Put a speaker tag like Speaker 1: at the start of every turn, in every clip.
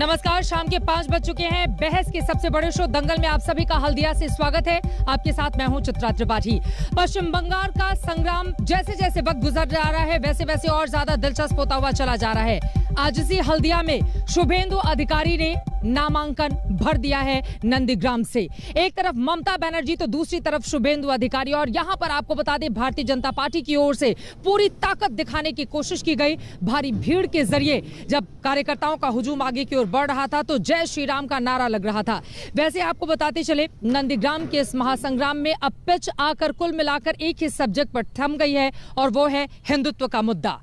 Speaker 1: नमस्कार, शाम के 5 बज चुके हैं। बहस के सबसे बड़े शो दंगल में आप सभी का हल्दिया से स्वागत है। आपके साथ मैं हूं चित्रा त्रिपाठी। पश्चिम बंगाल का संग्राम जैसे जैसे वक्त गुजर जा रहा है वैसे वैसे और ज्यादा दिलचस्प होता हुआ चला जा रहा है। आज इसी हल्दिया में शुभेंदु अधिकारी ने नामांकन भर दिया है नंदीग्राम से। एक तरफ ममता बनर्जी तो दूसरी तरफ शुभेंदु अधिकारी। और यहां पर आपको बता दें, भारतीय जनता पार्टी की ओर से पूरी ताकत दिखाने की कोशिश की गई। भारी भीड़ के जरिए जब कार्यकर्ताओं का हुजूम आगे की ओर बढ़ रहा था तो जय श्री राम का नारा लग रहा था। वैसे आपको बताते चले, नंदीग्राम के इस महासंग्राम में अब पिच आकर कुल मिलाकर एक ही सब्जेक्ट पर थम गई है और वो है हिंदुत्व का मुद्दा।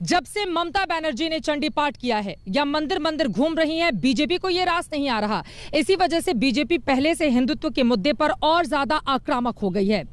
Speaker 1: जब से ममता बनर्जी ने चंडी पाठ किया है या मंदिर मंदिर घूम रही हैं, बीजेपी को यह रास नहीं आ रहा। इसी वजह से बीजेपी पहले से हिंदुत्व के मुद्दे पर और ज्यादा आक्रामक हो गई है।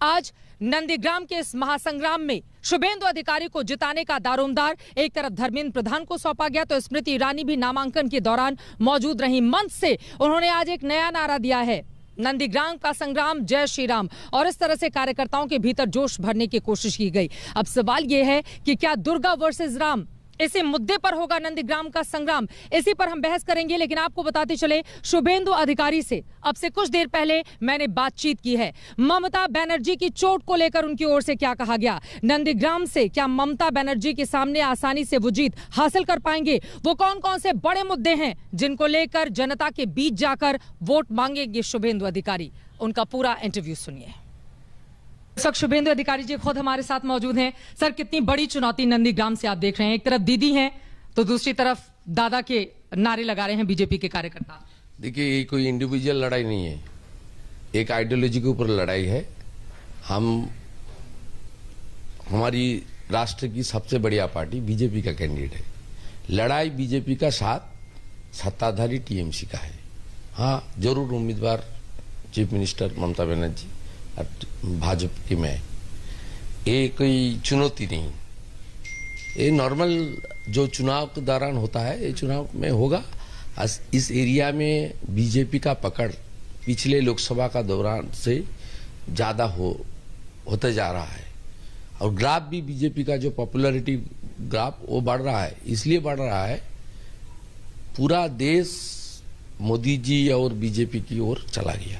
Speaker 1: आज नंदीग्राम के इस महासंग्राम में शुभेंदु अधिकारी को जिताने का दारोमदार एक तरफ धर्मेंद्र प्रधान को सौंपा गया तो स्मृति ईरानी भी नामांकन के दौरान मौजूद रही। मंच से उन्होंने आज एक नया नारा दिया है, नंदीग्राम का संग्राम जय श्री राम। और इस तरह से कार्यकर्ताओं के भीतर जोश भरने की कोशिश की गई। अब सवाल यह है कि क्या दुर्गा वर्सेस राम, इसी मुद्दे पर होगा नंदीग्राम का संग्राम? इसी पर हम बहस करेंगे। लेकिन आपको बताते चले, शुभेंदु अधिकारी से अब से कुछ देर पहले मैंने बातचीत की है। ममता बनर्जी की चोट को लेकर उनकी ओर से क्या कहा गया, नंदीग्राम से क्या ममता बनर्जी के सामने आसानी से वो जीत हासिल कर पाएंगे, वो कौन कौन से बड़े मुद्दे हैं जिनको लेकर जनता के बीच जाकर वोट मांगेंगे शुभेंदु अधिकारी, उनका पूरा इंटरव्यू सुनिए। सर, शुभेंदु अधिकारी जी खुद हमारे साथ मौजूद हैं। सर, कितनी बड़ी चुनौती नंदीग्राम से आप देख रहे हैं? एक तरफ दीदी हैं तो दूसरी तरफ दादा के नारे लगा रहे हैं बीजेपी के कार्यकर्ता।
Speaker 2: देखिए, ये कोई इंडिविजुअल लड़ाई नहीं है, एक आइडियोलॉजी के ऊपर लड़ाई है। हमारी राष्ट्र की सबसे बढ़िया पार्टी बीजेपी का कैंडिडेट है। लड़ाई बीजेपी का साथ सत्ताधारी टीएमसी का है। हाँ, जरूर उम्मीदवार चीफ मिनिस्टर ममता बनर्जी और भाजपा की मैं, ये कोई चुनौती नहीं। ये नॉर्मल जो चुनाव के दौरान होता है, ये चुनाव में होगा। इस एरिया में बीजेपी का पकड़ पिछले लोकसभा का दौरान से ज्यादा होते जा रहा है। और ग्राफ भी बीजेपी का जो पॉपुलैरिटी ग्राफ वो बढ़ रहा है। इसलिए बढ़ रहा है, पूरा देश मोदी जी और बीजेपी की ओर चला गया।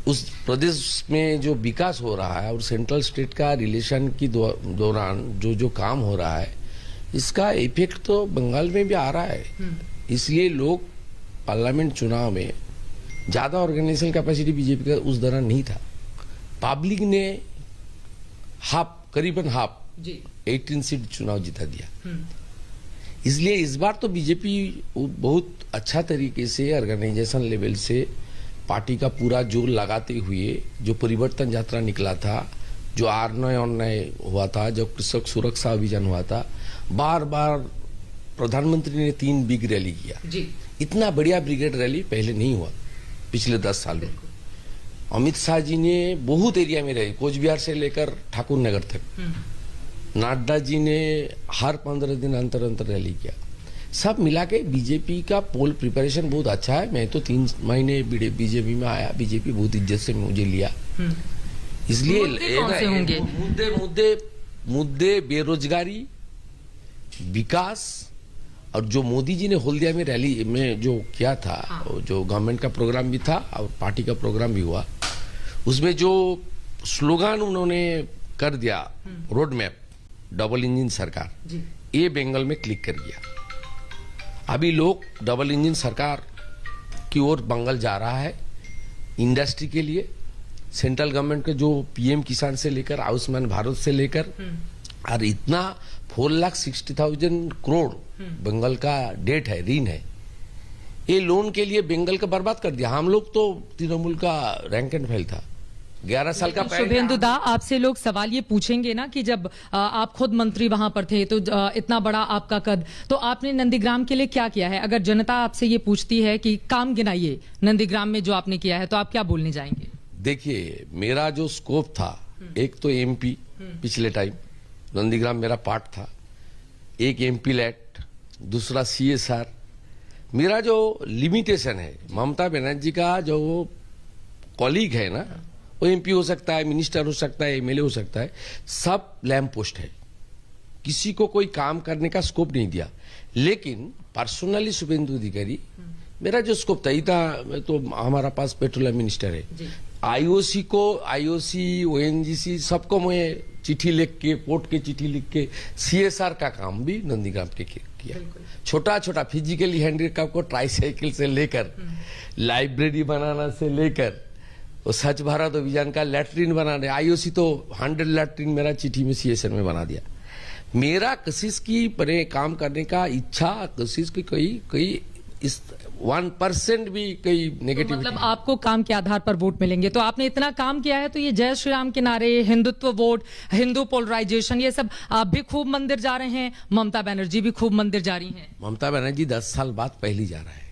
Speaker 2: उस प्रदेश में जो विकास हो रहा है और सेंट्रल स्टेट का रिलेशन की दौरान जो काम हो रहा है, इसका इफेक्ट तो बंगाल में भी आ रहा है। इसलिए लोग पार्लियामेंट चुनाव में ज्यादा ऑर्गेनाइजेशन कैपेसिटी बीजेपी का उस दौरान नहीं था। पब्लिक ने करीबन हाफ 18 सीट चुनाव जिता दिया। इसलिए इस बार तो बीजेपी बहुत अच्छा तरीके से ऑर्गेनाइजेशन लेवल से पार्टी का पूरा जोर लगाते हुए जो परिवर्तन यात्रा निकला था, जो R9 हुआ था, जो कृषक सुरक्षा अभियान हुआ था, बार बार प्रधानमंत्री ने 3 बिग रैली किया जी। इतना बढ़िया ब्रिगेड रैली पहले नहीं हुआ पिछले 10 साल में। अमित शाह जी ने बहुत एरिया में रैली, कोच बिहार से लेकर ठाकुर नगर तक। नड्डा जी ने हर 15 दिन अंतर रैली किया। सब मिला के बीजेपी का पोल प्रिपरेशन बहुत अच्छा है। मैं तो 3 महीने बीजेपी में आया, बीजेपी बहुत इज्जत से मुझे लिया। इसलिए मुद्दे बेरोजगारी, विकास, और जो मोदी जी ने हल्दिया में रैली में जो किया था, जो गवर्नमेंट का प्रोग्राम भी था और पार्टी का प्रोग्राम भी हुआ, उसमें जो स्लोगन उन्होंने कर दिया, रोड मैप, डबल इंजन सरकार, ये बंगाल में क्लिक कर गया। अभी लोग डबल इंजन सरकार की ओर बंगाल जा रहा है। इंडस्ट्री के लिए सेंट्रल गवर्नमेंट के जो पीएम किसान से लेकर आयुष्मान भारत से लेकर और इतना 4,60,000 करोड़ बंगाल का डेट है, ऋण है। ये लोन के लिए बंगाल का बर्बाद कर दिया। हम लोग तो तृणमूल का रैंक एंड फाइल था। 11 साल का।
Speaker 1: शुभेंदु दा, आपसे लोग सवाल ये पूछेंगे ना कि जब आप खुद मंत्री वहां पर थे तो इतना बड़ा आपका कद, तो आपने नंदीग्राम के लिए क्या किया है? अगर जनता आपसे ये पूछती है कि काम गिनाइए नंदीग्राम में जो आपने किया है, तो आप क्या बोलने जाएंगे?
Speaker 2: देखिए, मेरा जो स्कोप था, एक तो एमपी पिछले टाइम, नंदीग्राम मेरा पार्ट था, एक एमपी लैट, दूसरा CSR। मेरा जो लिमिटेशन है, ममता बनर्जी का जो कॉलीग है ना, वो एमपी हो सकता है, मिनिस्टर हो सकता है, एमएलए हो सकता है, सब लैंप पोस्ट है। किसी को कोई काम करने का स्कोप नहीं दिया। लेकिन पर्सनली शुभेंदु अधिकारी मेरा जो स्कोप था तो हमारा पास पेट्रोलियम मिनिस्टर है, आईओसी ओएनजीसी सबको मैं चिट्ठी लिख के, पोर्ट के चिट्ठी लिख के सीएसआर का काम भी नंदीग्राम के किया। छोटा छोटा फिजिकली हैंडिकैप को ट्राईसाइकिल से लेकर लाइब्रेरी बनाना से लेकर वो स्वच्छ भारत अभियान का लैट्रिन बनाने, आईओसी तो 100 लैट्रिन मेरा चिट्ठी में सीएसआर में बना दिया। मेरा किसी की पर काम करने का इच्छा, किसी की कोई इस 1% भी कई नेगेटिव,
Speaker 1: तो मतलब आपको काम के आधार पर वोट मिलेंगे। तो आपने इतना काम किया है तो ये जय श्री राम के नारे, हिंदुत्व वोट, हिंदू पोलराइजेशन, ये सब आप भी खूब मंदिर जा रहे हैं, ममता बनर्जी भी खूब मंदिर जा रही हैं।
Speaker 2: ममता बनर्जी 10 साल बाद पहली जा रहा है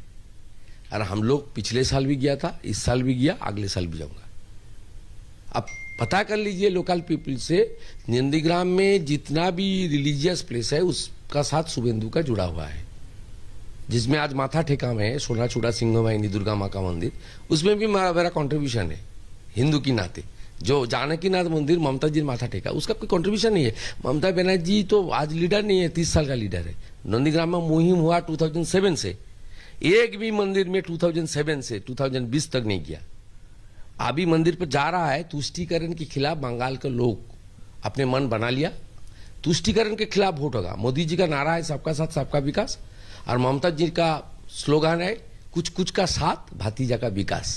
Speaker 2: और हम लोग पिछले साल भी गया था, इस साल भी गया, अगले साल भी जाऊंगा। अब पता कर लीजिए लोकल पीपल से, नंदीग्राम में जितना भी रिलीजियस प्लेस है उसका साथ शुभेंदु का जुड़ा हुआ है। जिसमें आज माथा ठेका में सोनाचूड़ा सिंहवाहिनी दुर्गा माँ का मंदिर, उसमें भी मेरा कंट्रीब्यूशन है हिंदू की नाते। जो जानकीनाथ मंदिर ममता जी ने माथा टेका, उसका कोई कंट्रीब्यूशन नहीं है। ममता बनर्जी तो आज लीडर नहीं है, 30 साल का लीडर है। नंदीग्राम में मुहिम हुआ 2007 से, एक भी मंदिर में 2007 से 2020 तक नहीं किया। अभी मंदिर पर जा रहा है, तुष्टीकरण के खिलाफ बंगाल के लोग अपने मन बना लिया, तुष्टीकरण के खिलाफ वोट होगा। मोदी जी का नारा है सबका साथ सबका विकास, और ममता जी का स्लोगन है कुछ कुछ का साथ भतीजा का विकास।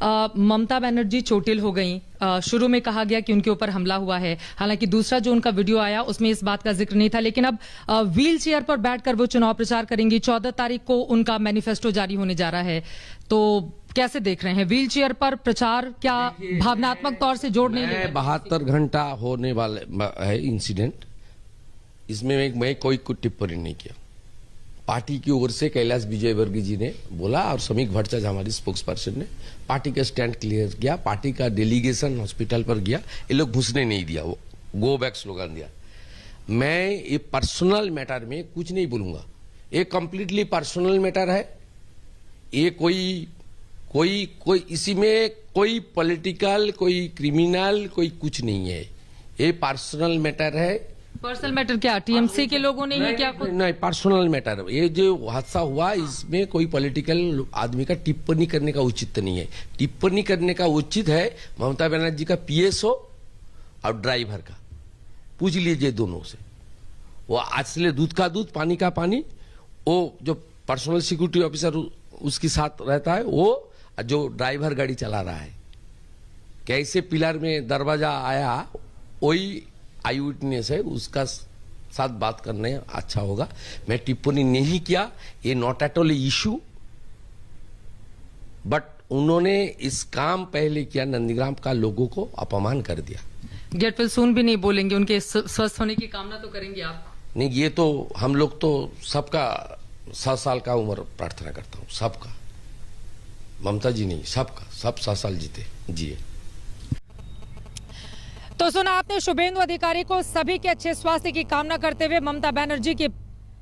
Speaker 1: ममता बनर्जी चोटिल हो गई। शुरू में कहा गया कि उनके ऊपर हमला हुआ है, हालांकि दूसरा जो उनका वीडियो आया उसमें इस बात का जिक्र नहीं था। लेकिन अब व्हील चेयर पर बैठकर वो चुनाव प्रचार करेंगी। 14 तारीख को उनका मैनिफेस्टो जारी होने जा रहा है, तो कैसे देख रहे हैं व्हील चेयर पर प्रचार? क्या भावनात्मक तौर से जोड़ नहीं लेंगे?
Speaker 2: 72 घंटा होने वाला है इंसिडेंट, इसमें मैं कोई टिप्पणी नहीं किया। पार्टी की ओर से कैलाश विजयवर्गीय जी ने बोला और समीक भट्टाचार्य हमारी स्पोक्स पर्सन ने पार्टी का स्टैंड क्लियर किया। पार्टी का डेलीगेशन हॉस्पिटल पर गया, ये लोग घुसने नहीं दिया, वो गो बैक स्लोगन दिया। मैं ये पर्सनल मैटर में कुछ नहीं बोलूंगा, ये कंप्लीटली पर्सनल मैटर है। ये कोई इसी में कोई पॉलिटिकल, कोई क्रिमिनल, कोई कुछ नहीं है। ये पर्सनल मैटर है।
Speaker 1: पर्सनल मैटर क्या टीएमसी के लोगों ने ही क्या?
Speaker 2: नहीं, पर्सनल मैटर। ये जो हादसा हुआ इसमें कोई पॉलिटिकल आदमी का टिप्पणी करने का उचित नहीं है। टिप्पणी करने का उचित है ममता बनर्जी का पीएसओ और ड्राइवर का। पूछ लीजिए दोनों से, वो असली दूध का दूध पानी का पानी, वो जो पर्सनल सिक्योरिटी ऑफिसर उसके साथ रहता है, वो जो ड्राइवर गाड़ी चला रहा है, कैसे पिलर में दरवाजा आया, वही आई विटनेस है, उसका साथ बात करने अच्छा होगा। मैं टिप्पणी नहीं किया, ये not at all issue, but उन्होंने इस काम पहले किया, नंदीग्राम का लोगों को अपमान कर दिया।
Speaker 1: गेट विल सून भी नहीं बोलेंगे, उनके स्वस्थ होने की कामना तो करेंगे आप?
Speaker 2: नहीं, ये तो हम लोग तो सबका 7 साल का उम्र प्रार्थना करता हूँ, सबका, ममता जी नहीं, सबका, सब 7 साल जीते जिए।
Speaker 1: तो सुना आपने शुभेंदु अधिकारी को सभी के अच्छे स्वास्थ्य की कामना करते हुए। ममता बनर्जी के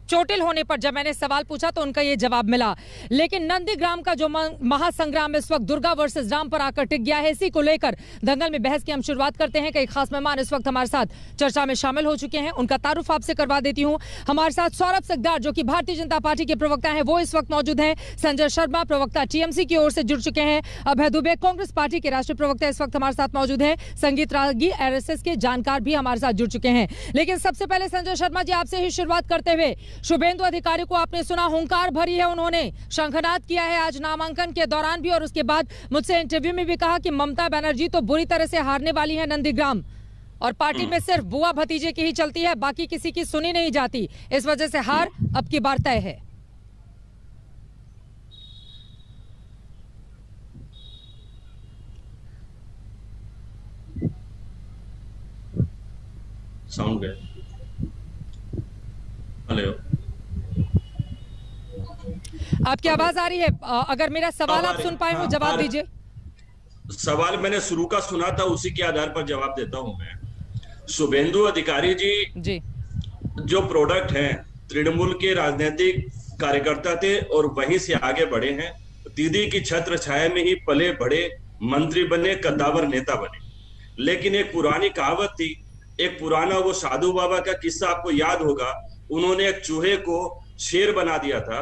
Speaker 1: चोटिल होने पर जब मैंने सवाल पूछा तो उनका ये जवाब मिला। लेकिन नंदीग्राम का जो महासंग्राम इस वक्त दुर्गा वर्सेस राम पर आकर टिक गया है, इसी को लेकर दंगल में बहस की हम शुरुआत करते हैं। कई खास मेहमान इस वक्त हमारे साथ चर्चा में शामिल हो चुके हैं, उनका तारुफ आपसे करवा देती हूँ। हमारे साथ सौरभ सिकदार जो कि भारतीय जनता पार्टी के प्रवक्ता है, वो इस वक्त मौजूद हैं। संजय शर्मा प्रवक्ता टीएमसी की ओर से जुड़ चुके हैं। अभय दुबे कांग्रेस पार्टी के राष्ट्रीय प्रवक्ता इस वक्त हमारे साथ मौजूद हैं। संगीत रागी आरएसएस के जानकार भी हमारे साथ जुड़ चुके हैं। लेकिन सबसे पहले संजय शर्मा जी, आपसे ही शुरुआत करते हुए, शुभेंदु अधिकारी को आपने सुना, हुंकार भरी है उन्होंने, शंखनाद किया है आज नामांकन के दौरान भी, और उसके बाद मुझसे इंटरव्यू में भी कहा कि ममता बनर्जी तो बुरी तरह से हारने वाली है नंदीग्राम, और पार्टी में सिर्फ बुआ भतीजे की ही चलती है, बाकी किसी की सुनी नहीं जाती, इस वजह से हार अब की बार तय है।
Speaker 3: साउंड गया। हेलो,
Speaker 1: आपकी आवाज आ रही है? अगर मेरा सवाल आप सुन पाए हो जवाब दीजिए।
Speaker 3: सवाल मैंने शुरू का सुना था, उसी के आधार पर जवाब देता हूं मैं। शुभेंदु अधिकारी जी जो प्रोडक्ट हैं, तृणमूल के राजनीतिक कार्यकर्ता थे और वहीं से आगे बढ़े हैं। दीदी की छत्र छाया में ही पले बढ़े, मंत्री बने, कद्दावर नेता बने। लेकिन एक पुरानी कहावत थी एक पुराना वो साधु बाबा का किस्सा आपको याद होगा, उन्होंने एक चूहे को शेर बना दिया था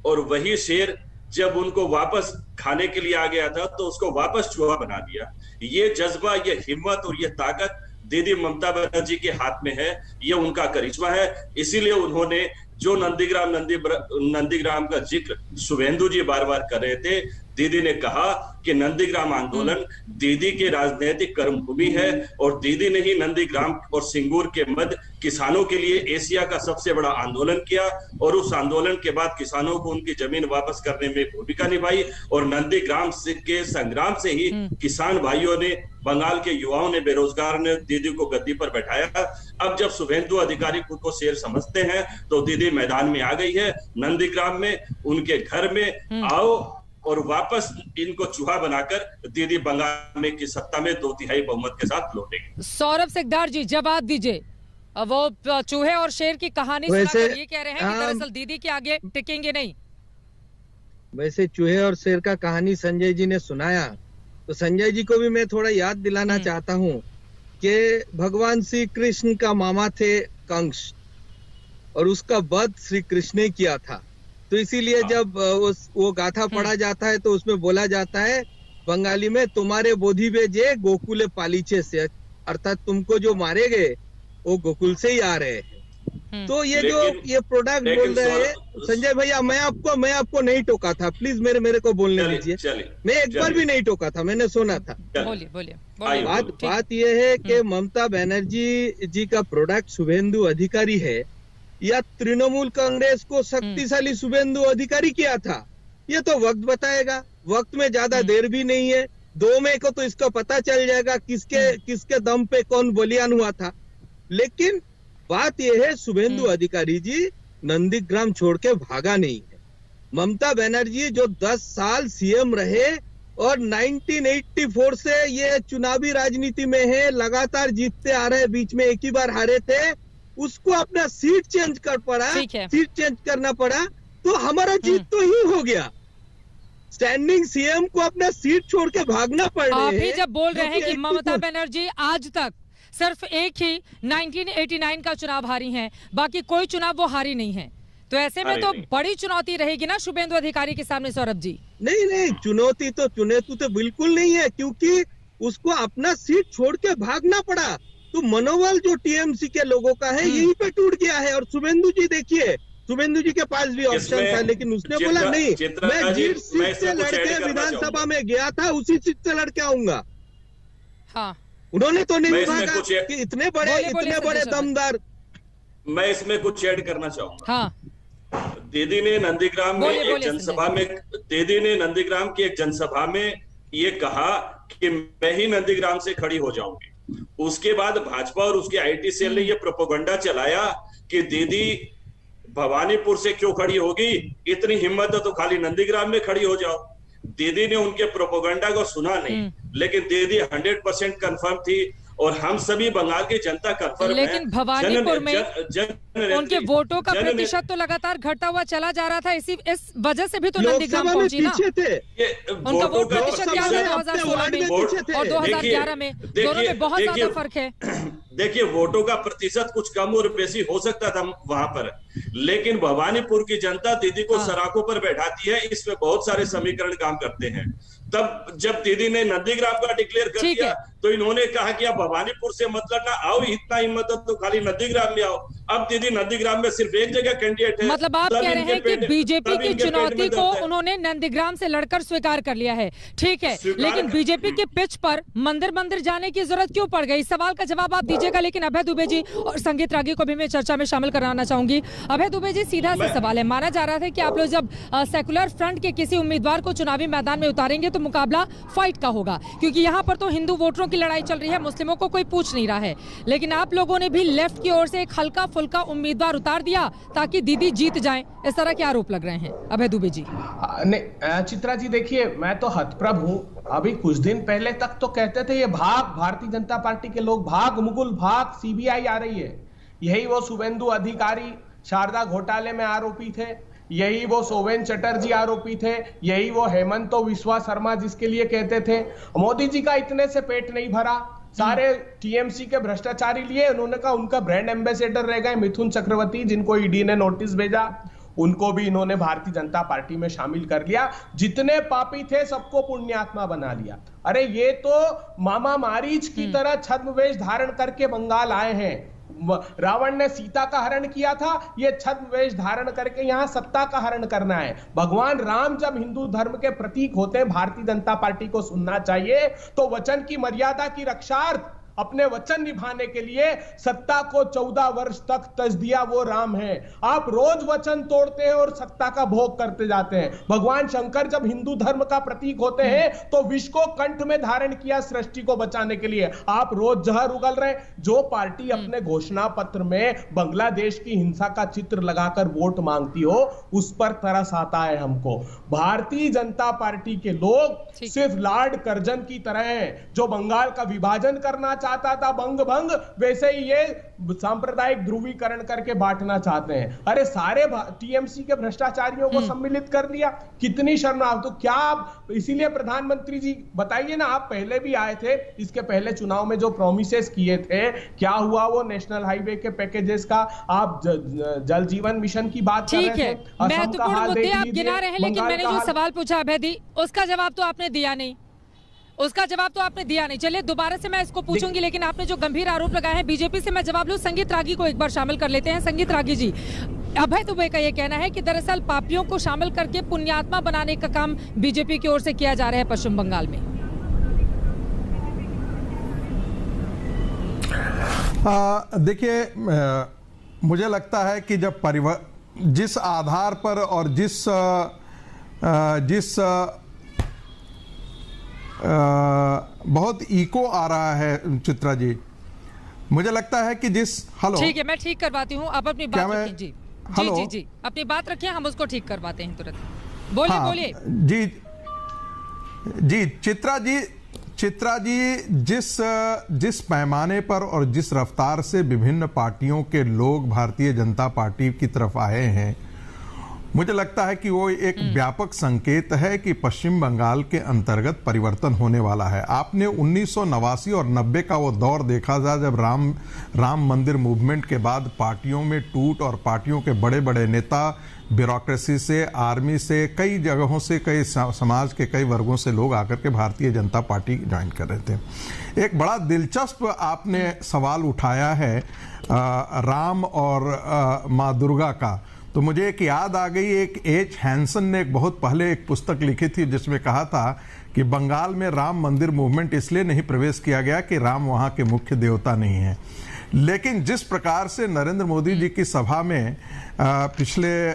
Speaker 3: और वही शेर जब उनको वापस खाने के लिए आ गया था तो उसको वापस चूहा बना दिया। ये जज्बा, ये हिम्मत और ये ताकत दीदी ममता बनर्जी के हाथ में है, ये उनका करिश्मा है। इसीलिए उन्होंने जो नंदीग्राम का जिक्र शुभेंदु जी बार बार कर रहे थे, दीदी ने कहा कि नंदीग्राम आंदोलन दीदी के राजनीतिक कर्मभूमि है और दीदी ने ही नंदीग्राम और सिंगूर के मध्य किसानों के लिए एशिया का सबसे बड़ा आंदोलन किया और उस आंदोलन के बाद किसानों को उनकी जमीन वापस करने में भूमिका निभाई और नंदीग्राम के संग्राम से ही किसान भाइयों ने, बंगाल के युवाओं ने, बेरोजगार ने दीदी को गद्दी पर बैठाया। अब जब शुभेंदु अधिकारी खुद को शेर समझते हैं तो दीदी मैदान में आ गई है। नंदीग्राम में उनके घर में आओ और वापस इनको चूहा बनाकर दीदी बंगाल में की सत्ता में 2/3 बहुमत के साथ लौटेगी।
Speaker 1: सौरभ सिकदार जी जवाब दीजिए, वो चूहे और शेर की कहानी सुनाकर ये कह रहे हैं कि दरअसल दीदी के आगे टिकेंगे नहीं।
Speaker 4: वैसे चूहे और शेर का कहानी संजय जी ने सुनाया, तो संजय जी को भी मैं थोड़ा याद दिलाना चाहता हूँ कि भगवान श्री कृष्ण का मामा थे कंस और उसका वध श्री कृष्ण ने किया था। तो इसीलिए जब वो गाथा पढ़ा जाता है तो उसमें बोला जाता है बंगाली में, तुम्हारे बोधि बेजे गोकुले पालीचे से, अर्थात तुमको जो मारे गए वो गोकुल से ही आ रहे हैं। तो ये जो ये प्रोडक्ट बोल रहे हैं संजय भैया, मैं आपको नहीं टोका था, प्लीज मेरे को बोलने दीजिए। मैं एक बार भी नहीं टोका था, मैंने सुना था।
Speaker 1: बोलिए।
Speaker 4: बात ये है कि ममता बनर्जी जी का प्रोडक्ट शुभेंदु अधिकारी है या तृणमूल कांग्रेस को शक्तिशाली शुभेंदु अधिकारी किया था, ये तो वक्त बताएगा। वक्त में ज्यादा देर भी नहीं है, 2 मई को तो इसका पता चल जाएगा किसके दम पे कौन बलियान हुआ था। लेकिन बात यह है शुभेंदु अधिकारी जी नंदीग्राम छोड़ के भागा नहीं है। ममता बनर्जी जो 10 साल सीएम रहे और 1984 से ये चुनावी राजनीति में है, लगातार जीतते आ रहे, बीच में एक ही बार हारे थे, उसको अपना सीट चेंज करना पड़ा, तो हमारा जीत तो ही हो गया। स्टैंडिंग सीएम को अपना सीट छोड़ के भागना पड़ रहा है।
Speaker 1: आप ही जब बोल रहे हैं कि ममता बनर्जी आज तक सिर्फ एक ही 1989 का चुनाव हारी हैं, बाकी कोई चुनाव वो हारी नहीं है, तो ऐसे में तो बड़ी चुनौती रहेगी ना शुभेंदु अधिकारी के सामने। सौरभ जी
Speaker 4: नहीं, चुनौती तो बिल्कुल नहीं है, क्योंकि उसको अपना सीट छोड़ के भागना पड़ा। तो मनोबल जो टीएमसी के लोगों का है यही पे टूट गया है। और शुभेंदु जी देखिए, शुभेंदु जी के पास भी ऑप्शन था, लेकिन उसने बोला नहीं, मैं जिस सीट से लड़के विधानसभा में गया था उसी सीट से लड़के आऊंगा।
Speaker 1: हाँ,
Speaker 4: उन्होंने तो नहीं भागा कि इतने बड़े दमदार।
Speaker 3: मैं इसमें कुछ ऐड करना चाहूंगा।
Speaker 1: हाँ।
Speaker 3: दीदी ने नंदीग्राम में एक जनसभा में, दीदी ने नंदीग्राम की एक जनसभा में ये कहा कि मैं ही नंदीग्राम से खड़ी हो जाऊंगी। उसके बाद भाजपा और उसके आईटी सेल ने ये प्रोपेगेंडा चलाया कि दीदी भवानीपुर से क्यों खड़ी होगी, इतनी हिम्मत है तो खाली नंदीग्राम में खड़ी हो जाओ। दीदी ने उनके प्रोपेगेंडा को सुना नहीं, लेकिन दीदी 100% कंफर्म थी और हम सभी बंगाल की जनता कंफर्म है।
Speaker 1: लेकिन भवानीपुर में उनके वोटों का प्रतिशत तो लगातार घटता हुआ चला जा रहा था, इस वजह से भी तो नंदीग्राम पहुंची ना। उनका वोट प्रतिशत क्या है 2016 में और 2011 में, दोनों में बहुत ज्यादा फर्क है।
Speaker 3: देखिए, वोटों का प्रतिशत कुछ कम और बेसी हो सकता था वहां पर, लेकिन भवानीपुर की जनता दीदी को सराखों पर बैठाती है। इसमें बहुत सारे समीकरण काम करते हैं। तब जब दीदी ने नंदीग्राम का डिक्लेयर कर दिया तो इन्होंने कहा कि अब भवानीपुर से मतलब ना आओ, इतना हिम्मत है तो खाली नंदीग्राम में आओ। अब दीदी नंदीग्राम में सिर्फ एक जगह कैंडिडेट है।
Speaker 1: मतलब आप कह रहे हैं कि बीजेपी की चुनौती को उन्होंने नंदीग्राम से लड़कर स्वीकार कर लिया है, ठीक है, लेकिन बीजेपी के पिच पर मंदिर जाने की जरूरत क्यों पड़ गई? सवाल का जवाब आप दीजिएगा। लेकिन अभय दुबे जी और संगीत रागी को भी मैं चर्चा में शामिल कराना चाहूंगी। अभय दुबे जी, सीधा सा सवाल है, माना जा रहा था कि आप लोग जब सेकुलर फ्रंट के किसी उम्मीदवार को चुनावी मैदान में उतारेंगे तो मुकाबला फाइट का होगा, क्योंकि यहाँ पर तो हिंदू वोटरों की लड़ाई चल रही है, मुस्लिमों को कोई पूछ नहीं रहा है। लेकिन आप लोगों ने भी लेफ्ट की ओर से एक हल्का फुल्का उम्मीदवार उतार दिया ताकि दीदी जीत जाएं, इस तरह के आरोप लग रहे हैं। अभय दुबे जी।
Speaker 5: चित्रा जी, देखिए, मैं तो हतप्रभ हूँ। अभी कुछ दिन पहले तक तो कहते थे ये भाग, भारतीय जनता पार्टी के लोग भाग, मुकुल भाग, सीबीआई आ रही है। यही वो शुभेंदु अधिकारी शारदा घोटाले में आरोपी थे, यही वो सोवेन चटर्जी आरोपी थे, यही वो हेमंतो विश्वा शर्मा जिसके लिए कहते थे मोदी जी का इतने से पेट नहीं भरा, सारे टीएमसी के भ्रष्टाचारी लिए, उन्होंने कहा उनका ब्रांड एम्बेसडर रह गए मिथुन चक्रवर्ती, जिनको ईडी ने नोटिस भेजा, उनको भी इन्होंने भारतीय जनता पार्टी में शामिल कर लिया। जितने पापी थे सबको पुण्यात्मा बना लिया। अरे ये तो मामा मारीच की तरह छद्मवेश धारण करके बंगाल आए हैं। रावण ने सीता का हरण किया था, ये छद्मवेश धारण करके यहां सत्ता का हरण करना है। भगवान राम जब हिंदू धर्म के प्रतीक होते हैं, भारतीय जनता पार्टी को सुनना चाहिए, तो वचन की मर्यादा की रक्षार्थ अपने वचन निभाने के लिए सत्ता को 14 वर्ष तक तज दिया वो राम है। आप रोज वचन तोड़ते हैं और सत्ता का भोग करते जाते हैं। भगवान शंकर जब हिंदू धर्म का प्रतीक होते हैं तो विष को कंठ में धारण किया सृष्टि को बचाने के लिए। आप रोज जहर उगल रहे हैं। जो पार्टी अपने घोषणा पत्र में बांग्लादेश की हिंसा का चित्र लगाकर वोट मांगती हो, उस पर तरस आता है हमको। भारतीय जनता पार्टी के लोग सिर्फ लॉर्ड कर्जन की तरह हैं, जो बंगाल का विभाजन करना चाहता था बंग भंग, वैसे ही ये सांप्रदायिक ध्रुवीकरण करके बांटना चाहते हैं। अरे सारे टीएमसी के भ्रष्टाचारियों को सम्मिलित कर लिया, कितनी शर्मनाक। तो क्या आप, इसीलिए प्रधानमंत्री जी बताइए ना, आप पहले भी आए थे, इसके पहले चुनाव में जो प्रोमिसेस किए थे, क्या हुआ वो नेशनल हाईवे के पैकेजेस का? आप जल जीवन मिशन की बात कर रहे थे,
Speaker 1: महत्वपूर्ण मुद्दे आप गिना रहे हैं, लेकिन मैंने जो सवाल पूछा अभय, उसका जवाब तो आपने दिया नहीं। चलिए दोबारा से मैं इसको पूछूंगी, लेकिन आपने जो गंभीर आरोप लगाए हैं बीजेपी से, मैं जवाब लूं। संगीत रागी को एक बार शामिल कर लेते हैं। संगीत रागी जी, अभय दुबे का ये कहना है कि दरअसल पापियों को शामिल करके पुण्यात्मा बनाने का काम बीजेपी की ओर से किया जा रहा है पश्चिम बंगाल में।
Speaker 6: देखिए, मुझे लगता है कि जब जिस आधार पर और जिस बहुत इको आ रहा है चित्रा जी, मुझे लगता है कि हेलो,
Speaker 1: ठीक है, मैं ठीक करवाती हूँ, आप अपनी बात रखिए। जी
Speaker 6: हेलो,
Speaker 1: जी अपनी बात रखिए, हम उसको ठीक करवाते हैं तुरंत। बोलिए बोलिए
Speaker 6: जी चित्रा जी, जिस पैमाने पर और जिस रफ्तार से विभिन्न पार्टियों के लोग भारतीय जनता पार्टी की तरफ आए हैं, मुझे लगता है कि वो एक व्यापक संकेत है कि पश्चिम बंगाल के अंतर्गत परिवर्तन होने वाला है। आपने 1989 और 90 का वो दौर देखा था, जब राम मंदिर मूवमेंट के बाद पार्टियों में टूट और पार्टियों के बड़े बड़े नेता ब्यूरोक्रेसी से, आर्मी से, कई जगहों से, कई समाज के कई वर्गों से लोग आकर के भारतीय जनता पार्टी ज्वाइन कर रहे थे। एक बड़ा दिलचस्प आपने सवाल उठाया है राम और माँ दुर्गा का, तो मुझे एक याद आ गई। एक एच हैंसन ने बहुत पहले एक पुस्तक लिखी थी जिसमें कहा था कि बंगाल में राम मंदिर मूवमेंट इसलिए नहीं प्रवेश किया गया कि राम वहाँ के मुख्य देवता नहीं है। लेकिन जिस प्रकार से नरेंद्र मोदी जी की सभा में पिछले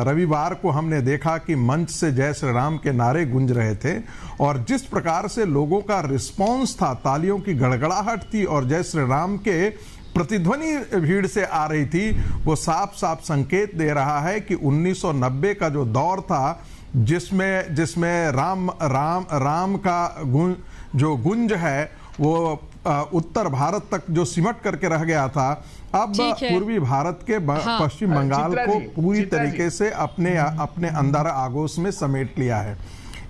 Speaker 6: रविवार को हमने देखा कि मंच से जय श्री राम के नारे गूंज रहे थे, और जिस प्रकार से लोगों का रिस्पॉन्स था, तालियों की गड़गड़ाहट थी और जय श्री राम के प्रतिध्वनि भीड़ से आ रही थी, वो साफ साफ संकेत दे रहा है कि 1990 का जो दौर था, जिसमें राम का गुंज है वो उत्तर भारत तक जो सिमट करके रह गया था, अब पूर्वी भारत के पश्चिम बंगाल को पूरी तरीके से अपने अंदर आगोश में समेट लिया है।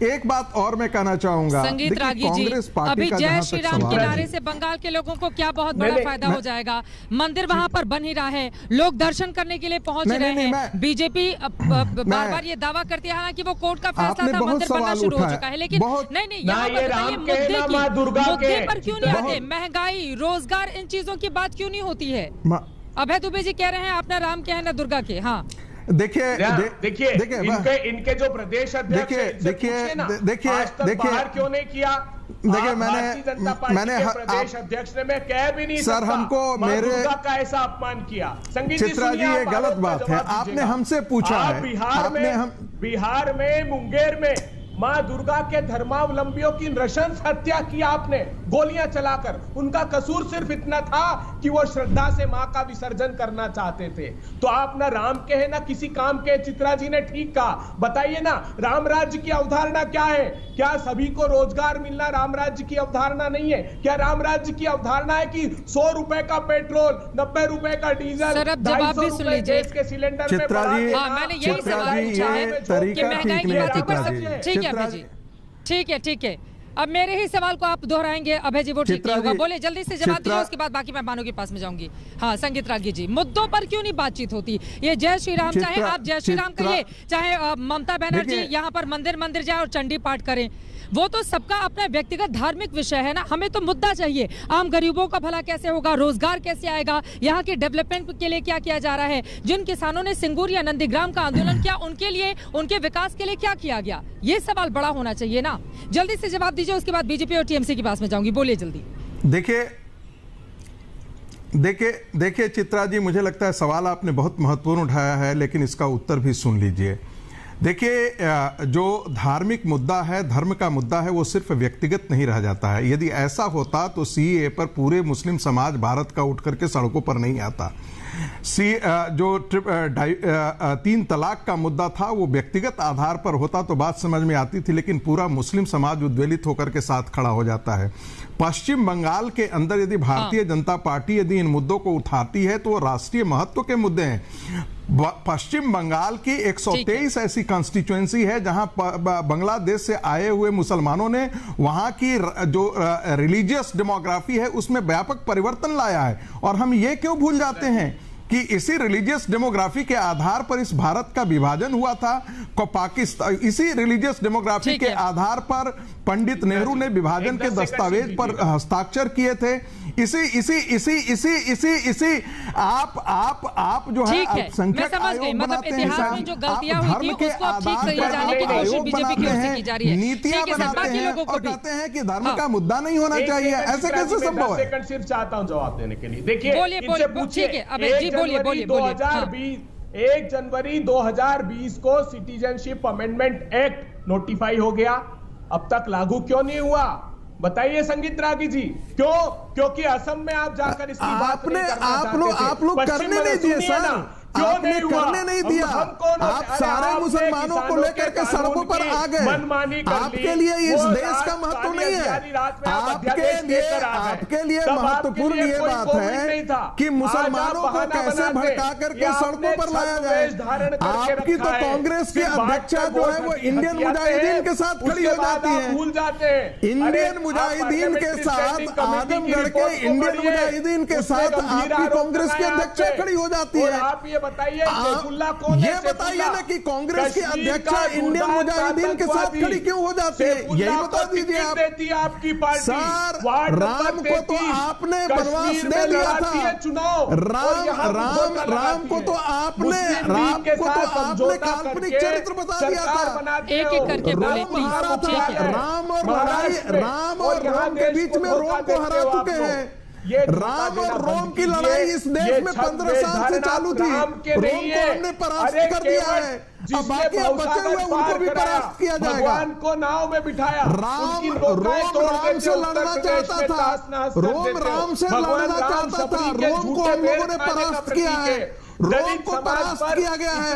Speaker 6: एक बात और मैं कहना चाहूंगा,
Speaker 1: संगीत रागी जी, अभी जय श्री राम के नारे से बंगाल के लोगों को क्या बहुत बड़ा फायदा हो जाएगा? मंदिर वहां पर बन ही रहा है, लोग दर्शन करने के लिए पहुंच रहे हैं। बीजेपी बार बार ये दावा करती है हालांकि वो कोर्ट का फैसला था, मंदिर बनना शुरू हो चुका है, लेकिन नहीं यहाँ पर मुद्दे पर क्यों नहीं आते? महंगाई, रोजगार, इन चीजों की बात क्यों नहीं होती है? अभय दुबे जी कह रहे हैं आप ना राम के हैं ना दुर्गा के। हाँ
Speaker 5: देखिए इनके जो प्रदेश अध्यक्ष देखिए क्यों नहीं किया? देखिए मैंने प्रदेश अध्यक्ष ने, मैं कह भी नहीं
Speaker 6: सर, हमको मेरे
Speaker 5: का ऐसा अपमान किया। संगीत
Speaker 6: चित्रा जी, ये गलत बात है, आपने हमसे पूछा है।
Speaker 5: बिहार में मुंगेर में माँ दुर्गा के धर्मावलंबियों की नृशंस हत्या की आपने, गोलियां चलाकर। उनका कसूर सिर्फ इतना था कि वो श्रद्धा से माँ का विसर्जन करना चाहते थे। तो आप ना राम के हैं ना किसी काम के। चित्रा जी ने ठीक कहा, बताइए ना राम राज्य की अवधारणा क्या है? क्या सभी को रोजगार मिलना राम राज्य की अवधारणा नहीं है? क्या राम राज्य की अवधारणा है कि 100 रुपए का पेट्रोल, 90 रुपए का डीजल, 250 रुपए गैस के सिलेंडर में
Speaker 1: मैंने यही सवाल पूछा है कि महंगाई की बात कर सकते हैं। ठीक है, अब मेरे ही सवाल को आप दोहराएंगे अभय जी, वो ठीक नहीं होगा। बोले जल्दी से जवाब दीजिए, उसके बाद बाकी मेहमानों के पास में जाऊंगी। हाँ संगीत रागी जी, मुद्दों पर क्यों नहीं बातचीत होती? ये जय श्री राम, चाहे आप जय श्री राम कहिए, चाहे ममता बनर्जी यहाँ पर मंदिर मंदिर जाए और चंडी पाठ करें, वो तो सबका अपना व्यक्तिगत धार्मिक विषय है ना। हमें तो मुद्दा चाहिए, आम गरीबों का भला कैसे होगा, रोजगार कैसे आएगा, यहाँ के डेवलपमेंट के लिए क्या किया जा रहा है, जिन किसानों ने सिंगूर या नंदीग्राम का आंदोलन किया उनके लिए, उनके विकास के लिए क्या किया गया, ये सवाल बड़ा होना चाहिए ना। जल्दी से जवाब दीजिए, उसके बाद बीजेपी और टीएमसी के पास में जाऊंगी। बोलिए जल्दी।
Speaker 6: देखिए चित्रा जी, मुझे लगता है सवाल आपने बहुत महत्वपूर्ण उठाया है, लेकिन इसका उत्तर भी सुन लीजिए। देखिए, जो धार्मिक मुद्दा है, धर्म का मुद्दा है, वो सिर्फ व्यक्तिगत नहीं रह जाता है। यदि ऐसा होता तो सीएए पर पूरे मुस्लिम समाज भारत का उठ करके सड़कों पर नहीं आता। जो 3 तलाक का मुद्दा था वो व्यक्तिगत आधार पर होता तो बात समझ में आती थी, लेकिन पूरा मुस्लिम समाज उद्वेलित होकर के साथ खड़ा हो जाता है। पश्चिम बंगाल के अंदर यदि भारतीय जनता पार्टी यदि इन मुद्दों को उठाती है तो राष्ट्रीय महत्व के मुद्दे हैं। पश्चिम बंगाल की 123 ऐसी कॉन्स्टिट्यूएंसी है जहां बांग्लादेश से आए हुए मुसलमानों ने वहां की जो रिलीजियस डेमोग्राफी है उसमें व्यापक परिवर्तन लाया है। और हम ये क्यों भूल जाते हैं कि इसी रिलीजियस डेमोग्राफी के आधार पर इस भारत का विभाजन हुआ था। पाकिस्तान इसी रिलीजियस डेमोग्राफी के आधार पर पंडित नेहरू ने विभाजन के दस्तावेज पर हस्ताक्षर किए थे। इसी आप जो है अल्पसंख्यक आयोग बनाते हैं, धर्म के आधार पर नीतियां बनाते हैं और कहते हैं कि धर्म का मुद्दा नहीं होना चाहिए। ऐसे कैसे संभव है?
Speaker 5: सेकंड सिर्फ चाहता हूं जवाब देने के लिए। देखिए,
Speaker 1: बोलिए, ठीक है अभय जी, बोलिए।
Speaker 5: 1 जनवरी 2020 को सिटीजनशिप अमेंडमेंट एक्ट नोटिफाई हो गया, अब तक लागू क्यों नहीं हुआ? बताइए संगीत रागी जी, क्यों? क्योंकि असम में आप जाकर इसकी बात नहीं करना चाहते थे।
Speaker 6: आप लोग करने नहीं दिए सर, आपने करने नहीं दिया। आप सारे मुसलमानों को लेकर के सड़कों पर आ गए। आपके लिए इस देश का महत्व नहीं है। आपके लिए महत्वपूर्ण ये बात है कि मुसलमानों को कैसे भड़का करके सड़कों पर लाया जाए। आपकी तो कांग्रेस की अध्यक्षा जो है वो इंडियन मुजाहिदीन के साथ खड़ी हो जाती है।
Speaker 5: भूल जाते हैं
Speaker 6: इंडियन मुजाहिदीन के साथ, आजमगढ़ के इंडियन मुजाहिदीन के साथ आपकी कांग्रेस की अध्यक्षा खड़ी हो जाती है।
Speaker 5: आप ये बताइए कौन
Speaker 6: ये बताइए ना कि कांग्रेस की अध्यक्षा इंडियन मुजाहिदीन के साथ खड़ी क्यों हो जाती है, यही बता दीजिए आप।
Speaker 5: आपकी पार्टी
Speaker 6: सर, राम को तो आपने वनवास दे दिया था। राम को तो आपने काल्पनिक चरित्र बता दिया था।
Speaker 1: एक करके बोले,
Speaker 6: राम और रोम के बीच में रोम को हरा चुके हैं। राम और रोम की लड़ाई इस देश में 15 साल से चालू थी। रोम को हमने परास्त कर दिया है, अब बाकी बचे हुए उनको भी परास्त किया जाएगा।
Speaker 5: भगवान को नाव में बिठाया,
Speaker 6: रोम राम से लड़ना चाहता था, रोम राम से लड़ना चाहता था। रोम को हम लोगों ने परास्त किया है, रोम को परास्त किया गया है,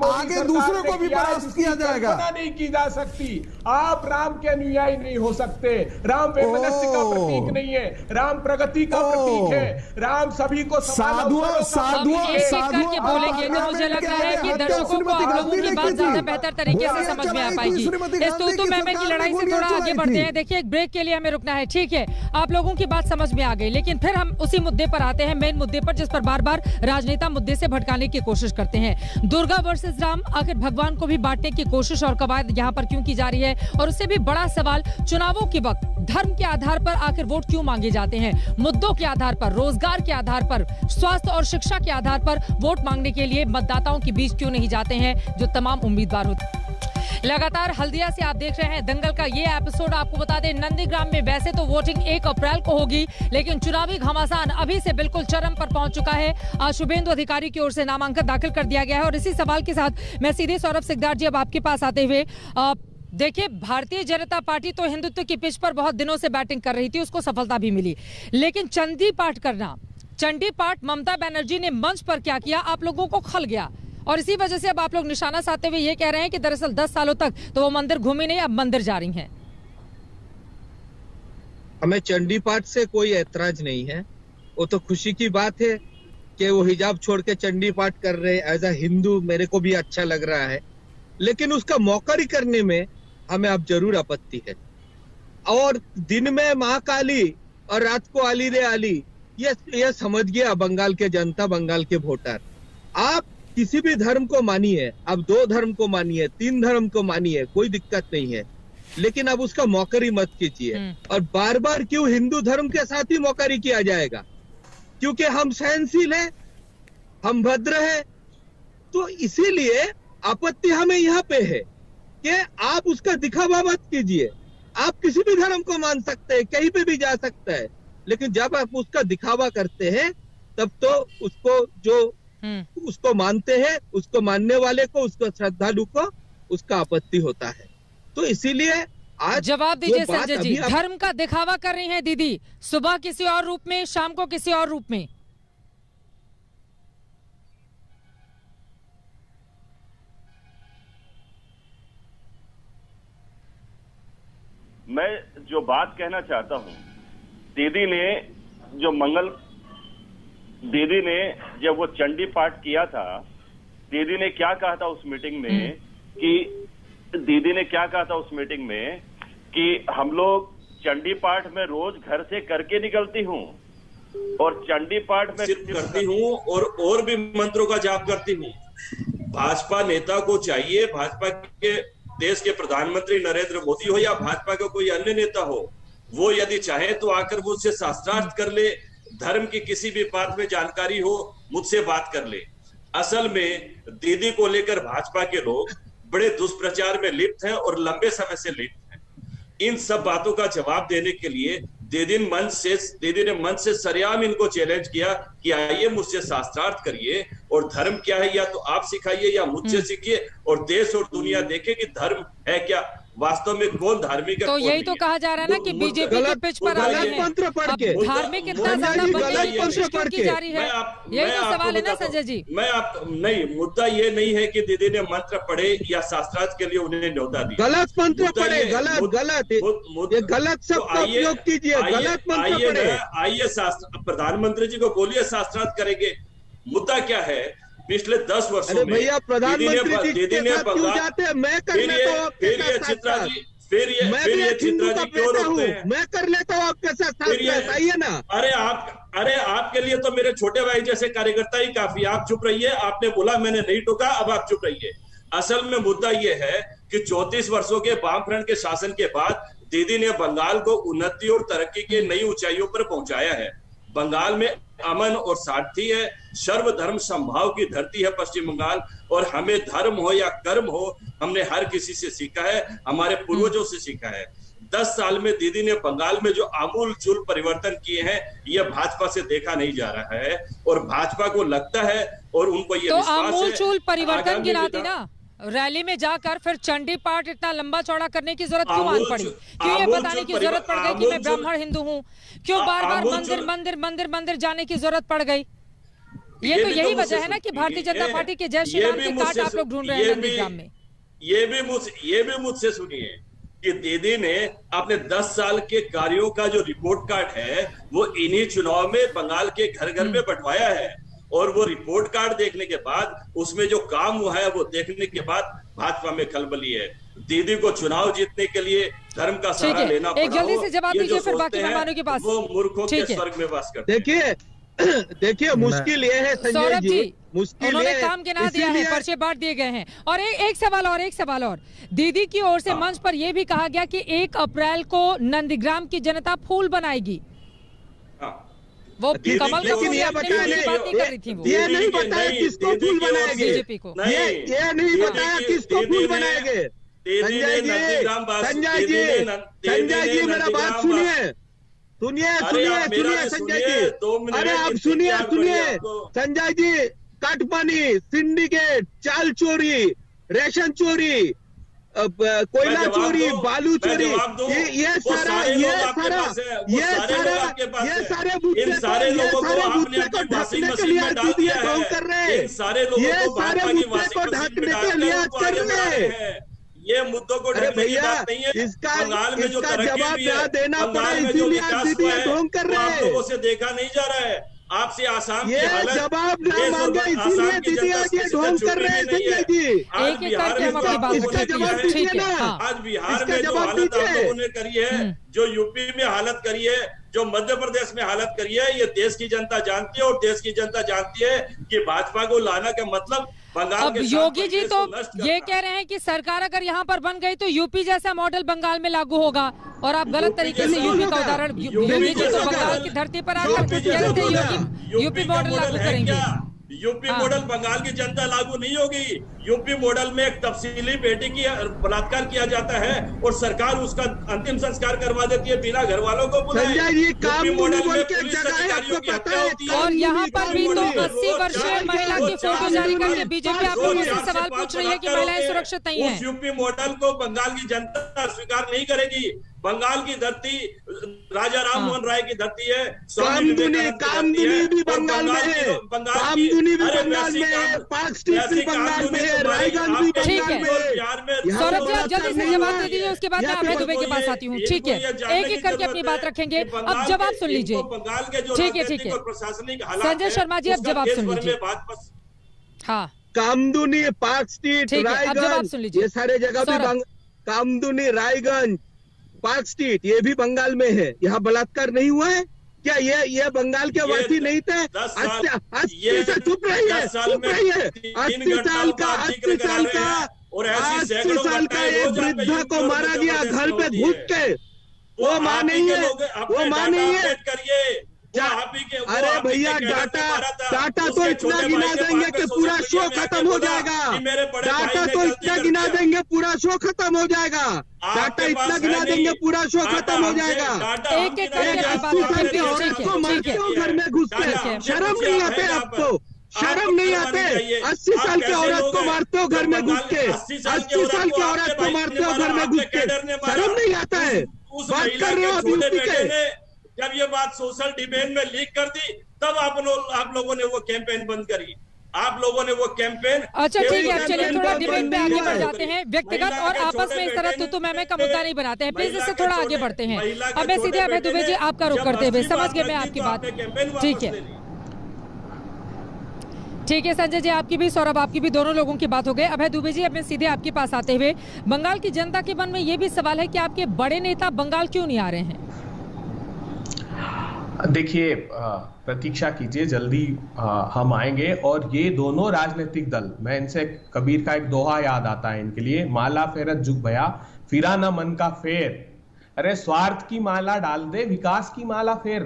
Speaker 6: आगे दूसरे को भी परास्त किया जाएगा।
Speaker 5: नहीं की जा सकती। आप राम के अनुयायी नहीं हो सकते। राम वैमनस्य का प्रतीक नहीं है, राम प्रगति का प्रतीक है। राम सभी को
Speaker 1: बोलेंगे तो मुझे लग रहा है कि दर्शकों को आप लोगों की बात ज्यादा बेहतर तरीके से समझ में आ पाएगी। इस तू मैं की लड़ाई से थोड़ा आगे बढ़ते हैं। देखिए, एक ब्रेक के लिए हमें रुकना है, ठीक है? आप लोगों की बात समझ में आ गई, लेकिन फिर हम उसी मुद्दे पर आते हैं, मेन मुद्दे पर, जिस पर बार बार राजनेता मुद्दे से भटकाने की कोशिश करते हैं। दुर्गा वर्सेस राम, आखिर भगवान को भी बांटने की कोशिश और कवायद यहाँ पर क्यों की जा रही है? और उससे भी बड़ा सवाल, चुनावों के वक्त धर्म के आधार पर आखिर वोट क्यों मांगे जाते हैं? मुद्दों के आधार पर, रोजगार के आधार पर, स्वास्थ्य और शिक्षा के आधार पर वोट मांगने के लिए मतदाताओं के बीच क्यों नहीं जाते हैं जो तमाम उम्मीदवार होते हैं? लगातार हल्दिया से आप देख रहे हैं दंगल का ये एपिसोड। आपको बता दें, नंदीग्राम में वैसे तो वोटिंग 1 अप्रैल को होगी, लेकिन चुनावी घमासान अभी से बिल्कुल चरम पर पहुंच चुका है। आज शुभेंदु अधिकारी की ओर से नामांकन दाखिल कर दिया गया है। और इसी सवाल के साथ मैं सीधे सौरभ सिकदार जी अब आपके पास आते हुए, देखिए, भारतीय जनता पार्टी तो हिंदुत्व की पिच पर बहुत दिनों से बैटिंग कर रही थी, उसको सफलता भी मिली, लेकिन चंडी पाठ करना, चंडी पाठ ममता बनर्जी ने मंच पर क्या किया, आप लोगों को खल गया। और इसी वजह से अब आप लोग निशाना साधते हुए ये कह रहे हैं कि दरअसल 10 सालों तक तो वो मंदिर घूमी नहीं, अब मंदिर जा रही हैं।
Speaker 4: हमें चंडी पाठ से कोई ऐतराज नहीं है, वो तो खुशी की बात है कि वो हिजाब छोड़ के चंडी पाठ कर रहे। एज अ हिंदू मेरे को भी अच्छा लग रहा है, लेकिन उसका मौकरी करने में हमें अब जरूर आपत्ति है। और दिन में माँ काली और रात को आली रे आली, ये समझ गया बंगाल के जनता, बंगाल के वोटर। आप किसी भी धर्म को मानिए, आप 2 धर्म को मानिए, 3 धर्म को मानिए, कोई दिक्कत नहीं है, लेकिन अब उसका मौकरी मत कीजिए। और बार बार क्यों हिंदू धर्म के साथ ही मौकरी किया जाएगा? क्योंकि हम सहनशील हैं, हम भद्र हैं। तो इसीलिए आपत्ति हमें यहाँ पे है कि आप उसका दिखावा मत कीजिए। आप किसी भी धर्म को मान सकते हैं, कहीं पे भी जा सकता है, लेकिन जब आप उसका दिखावा करते हैं तब तो उसको जो उसको मानते हैं, उसको मानने वाले को, उसको श्रद्धालु को उसका आपत्ति होता है। तो इसीलिए आज
Speaker 1: जवाब दीजिए संजय जी, धर्म का दिखावा कर रही हैं दीदी, सुबह किसी और रूप में, शाम को किसी और रूप में।
Speaker 7: मैं जो बात कहना चाहता हूं, दीदी ने जब वो चंडी पाठ किया था, दीदी ने क्या कहा था उस मीटिंग में कि हम लोग चंडी पाठ में रोज घर से करके निकलती हूँ और चंडी पाठ में
Speaker 3: सिर्फ करती हूँ और भी मंत्रों का जाप करती हूँ। भाजपा नेता को चाहिए, भाजपा के देश के प्रधानमंत्री नरेंद्र मोदी हो या भाजपा का कोई अन्य नेता हो, वो यदि चाहे तो आकर मुझसे शास्त्रार्थ कर ले, धर्म की किसी भी बात में जानकारी हो मुझसे बात कर ले। असल में दीदी को लेकर भाजपा के लोग बड़े दुष्प्रचार में लिप्त हैं और लंबे समय से लिप्त हैं। इन सब बातों का जवाब देने के लिए दीदी ने मंच से सरेआम इनको चैलेंज किया कि आइए मुझसे शास्त्रार्थ करिए और धर्म क्या है या तो आप सिखाइए या मुझसे सीखिए, और देश और दुनिया देखे कि धर्म है क्या, वास्तव में कौन धार्मिक है।
Speaker 1: तो यही तो कहा जा रहा है ना कि बीजेपी के पिच पर आ रही है, धार्मिक इतना ज्यादा बनने की कोशिश क्यों की जा रही है, यही तो सवाल है ना संजय जी।
Speaker 3: नहीं, मुद्दा ये नहीं है कि दीदी ने मंत्र पढ़े या शास्त्रार्थ के लिए उन्हें न्योता दी।
Speaker 4: गलत मंत्र पढ़े, गलत शब्द का उपयोग कीजिए, गलत मंत्र पढ़े।
Speaker 3: आइए प्रधानमंत्री जी को बोलिए शास्त्रार्थ करेंगे। मुद्दा क्या है, पिछले 10 वर्षों में
Speaker 4: भैया प्रधानमंत्री जी के साथ क्यों जाते हैं? मैं कर लेता हूँ आपके साथ,
Speaker 3: चित्रा जी क्यों रोकते हैं?
Speaker 4: मैं कर लेता हूँ आपके साथ, आइए ना।
Speaker 3: अरे आपके लिए तो मेरे छोटे भाई जैसे कार्यकर्ता ही काफी। आप चुप रहिए, आपने बोला, मैंने नहीं टोका, अब आप चुप रहिए। असल में मुद्दा यह है कि 34 वर्षों के वामफ्रंट के शासन के बाद दीदी ने बंगाल को उन्नति और तरक्की के नई ऊंचाइयों पर पहुंचाया है। बंगाल में अमन और शांति है, सर्वधर्म समभाव की धरती है पश्चिम बंगाल, और हमें धर्म हो या कर्म हो, हमने हर किसी से सीखा है, हमारे पूर्वजों से सीखा है। 10 साल में दीदी ने बंगाल में जो आमूल-चूल परिवर्तन किए हैं, यह भाजपा से देखा नहीं जा रहा है, और भाजपा को लगता है और उनको ये विश्वास है।
Speaker 1: आमूल-चूल परिवर्तन गिनाती ना, रैली में जाकर फिर चंडी पाठ इतना लंबा चौड़ा करने की जरूरत क्यों मान पड़ी? क्यों ये बताने की जरूरत पड़ गई कि मैं ब्राह्मण हिंदू हूँ? क्यों बार बार मंदिर जाने की जरूरत पड़ गई? ये तो यही वजह है ना कि भारतीय जनता पार्टी के जय श्री राम के कार्ड आप लोग ढूंढ रहे हैं नंदीग्राम में।
Speaker 3: ये भी मुझसे सुनिए कि दीदी ने अपने 10 साल के कार्यों का जो रिपोर्ट कार्ड है वो इन्हीं चुनाव में बंगाल के घर घर में बंटवाया है, और वो रिपोर्ट कार्ड देखने के बाद, उसमें जो काम हुआ है वो देखने के बाद भाजपा में खलबली है। दीदी को चुनाव जीतने के लिए धर्म का सहारा लेना पड़ा।
Speaker 1: एक जल्दी से जवाब दीजिए, फिर बाकी मेहमानों के पास।
Speaker 3: वो मूर्खों के स्वर्ग में वास करते हैं।
Speaker 4: देखिए मुश्किल ये है संजय जी, मुश्किल
Speaker 1: उन्होंने काम गिना दिया है, पर्चे बांट दिए गए हैं। और एक सवाल और दीदी की ओर से मंच पर यह भी कहा गया कि 1 अप्रैल को नंदीग्राम की जनता फूल बनाएगी। वो कमल का फूल बात नहीं कर रही थी, वो
Speaker 4: ये नहीं बताया किसको फूल बनाएंगे,
Speaker 1: बीजेपी को
Speaker 4: ये नहीं बताया किसको फूल बनाएंगे। संजय जी मेरा बात सुनिए संजय जी, अरे आप सुनिए संजय जी, कटमनी, सिंडिकेट, चाल चोरी, रेशन चोरी, कोयला चोरी, बालू चोरी, ये सारे मुद्दे को ढकने के लिए दीदी ढोंग कर रहे हैं। ये सारे मुद्दे को ढकने के लिए कर रहे हैं।
Speaker 3: ये मुद्दों को ढकने की बात नहीं है।
Speaker 4: इसका
Speaker 3: जो
Speaker 4: जवाब देना पड़ा, इसीलिए दीदी ढोंग कर रहे हैं।
Speaker 3: लोगों से देखा नहीं जा रहा है। आपसे आसाम
Speaker 4: ये जवाब ना मांगे, इसीलिए दीदी आज ये ढोंग कर रहे हैं संजय जी।
Speaker 3: आज बिहार में
Speaker 4: इसका जवाब दीजिए ना,
Speaker 3: आज बिहार में जो हालत आप लोगों ने करी है, जो यूपी में हालत करी है, जो मध्य प्रदेश में हालत करी है, ये देश की जनता जानती है। और देश की जनता जानती है कि भाजपा को लाना का मतलब बंगाल
Speaker 1: अब योगी जी तो ये कह रहे हैं कि सरकार अगर यहाँ पर बन गई तो यूपी जैसा मॉडल बंगाल में लागू होगा, और आप गलत तरीके से यूपी का उदाहरण, योगी जी तो बंगाल की धरती पर आकर कह रहे थे यूपी मॉडल लागू करेंगे।
Speaker 3: यूपी मॉडल बंगाल की जनता लागू नहीं होगी। यूपी मॉडल में एक तफसीली बेटी की बलात्कार किया जाता है और सरकार उसका अंतिम संस्कार करवा देती है बिना घर वालों को बुलाए। यूपी मॉडल में पुलिस अधिकारियों की हत्या होती है।
Speaker 1: और यहाँ पर भी तो 80 वर्षीय महिला की फोटो जारी करके बीजेपी आप लोगों से सवाल पूछ रही है कि महिलाएं सुरक्षित नहीं है।
Speaker 3: उस यूपी मॉडल को बंगाल की जनता स्वीकार नहीं करेगी। बंगाल की धरती राजा राम मोहन राय की धरती है,
Speaker 4: कामदुनी भी बंगाल में है, कामदुनी भी बंगाल में है, पार्क स्ट्रीट भी बंगाल में है, रायगंज भी बंगाल में है।
Speaker 1: सौरभ जी आप जल्दी से जवाब दे दीजिए, उसके बाद मैं अभय दुबे के पास आती हूँ। ठीक है, एक एक करके अपनी बात रखेंगे। अब जवाब सुन लीजिए। ठीक है ठीक है, संजय शर्मा जी अब जवाब सुन लीजिए। हाँ,
Speaker 4: कामदुनी, पार्क स्ट्रीट, रायगंज, ये सारे जगह भी कामदुनी, रायगंज, पार्क स्ट्रीट ये भी बंगाल में है। यहाँ बलात्कार नहीं हुआ है क्या? ये बंगाल के वासी नहीं थे? 80 से चुप रही है, चुप रही है। 80 साल का एक वृद्धा को मारा गया घर पे घुस के। वो माँ नहीं है, वो माँ नहीं है। अरे भैया डाटा तो इतना गिना देंगे कि पूरा शो खत्म हो जाएगा। डाटा तो इतना गिना देंगे पूरा शो खत्म हो जाएगा। डाटा इतना गिना देंगे पूरा शो खत्म हो जाएगा।
Speaker 1: एक एक करके
Speaker 4: औरत को मारते हो घर में घुस के, शर्म नहीं आते आपको? शर्म नहीं आते? 80 साल की औरत को मारते हो घर में घुस के, 80 साल की औरत को मारते हो घर में घुस के, शर्म नहीं आता है? बात कर रहे हो यूपी के।
Speaker 3: जब ये बात सोशल डिबेट में लीक कर दी तब आप लोगों ने वो कैंपेन बंद करी। आप लोगों ने वो कैंपेन।
Speaker 1: अच्छा ठीक है, चलिए थोड़ा डिबेट पे आगे बढ़ जाते हैं। व्यक्तिगत और आपस में इस तरह तू मैं का मुद्दा नहीं बनाते हैं, प्लीज इससे थोड़ा आगे बढ़ते हैं। अब मैं सीधे अभय दुबे जी आपका रुख करते हुए, समझ गए मैं आपकी बात। ठीक है ठीक है, संजय जी आपकी भी, सौरभ आपकी भी, दोनों लोगों की बात हो गई। अभय दुबे जी अब मैं सीधे आपके पास आते हुए, बंगाल की जनता के मन में ये भी सवाल है कि आपके बड़े नेता बंगाल क्यों नहीं आ रहे हैं?
Speaker 5: देखिए, प्रतीक्षा कीजिए, जल्दी हम आएंगे। और ये दोनों राजनीतिक दल, मैं इनसे कबीर का एक दोहा याद आता है इनके लिए, माला फेरत जुग भया फिरा न मन का फेर। अरे स्वार्थ की माला डाल दे, विकास की माला फेर।